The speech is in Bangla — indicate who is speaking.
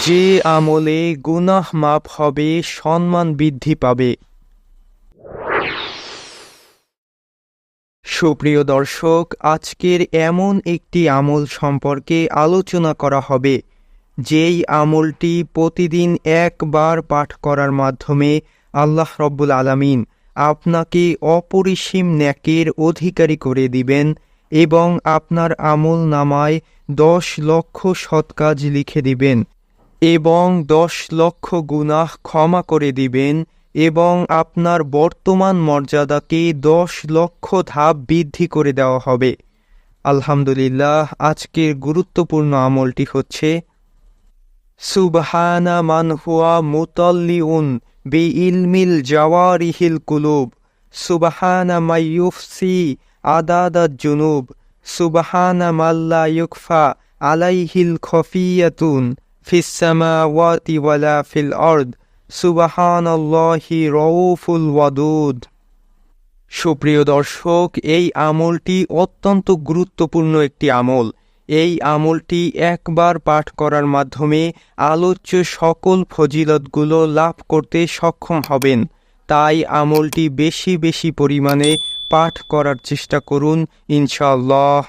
Speaker 1: যে আমলে গুনাহ মাফ হবে, সম্মান বৃদ্ধি পাবে। সুপ্রিয় দর্শক, আজকের এমন একটি আমল সম্পর্কে আলোচনা করা হবে, যেই আমলটি প্রতিদিন একবার পাঠ করার মাধ্যমে আল্লাহ রব্বুল আলামিন আপনাকে অপরিসীম নেকির অধিকারী করে দিবেন এবং আপনার আমল নামায় 10 লক্ষ সৎ কাজ লিখে দিবেন এবং 10 লক্ষ গুনাহ ক্ষমা করে দিবেন এবং আপনার বর্তমান মর্যাদাকে 10 লক্ষ ধাপ বৃদ্ধি করে দেওয়া হবে। আলহামদুলিল্লাহ, আজকের গুরুত্বপূর্ণ আমলটি হচ্ছে সুবহানা মান হুয়া মুতাল্লিউন বিইলমিল জাওয়ারিহিল কুলুব, সুবহানা মাইয়ুফসি আদাদাজ জুনুব, সুবহানা মাল্লা ইউকফা আলাইহিল খফিয়াতুন ফিস সামাওয়াতি ওয়ালা ফিল আরদ, সুবহানাল্লাহি রউফুল ওয়াদুদ। সুপ্রিয় দর্শক, এই আমলটি অত্যন্ত গুরুত্বপূর্ণ একটি আমল। এই আমলটি একবার পাঠ করার মাধ্যমে আলোচ্য সকল ফজিলতগুলো লাভ করতে সক্ষম হবেন। তাই আমলটি বেশি বেশি পরিমাণে পাঠ করার চেষ্টা করুন ইনশাআল্লাহ।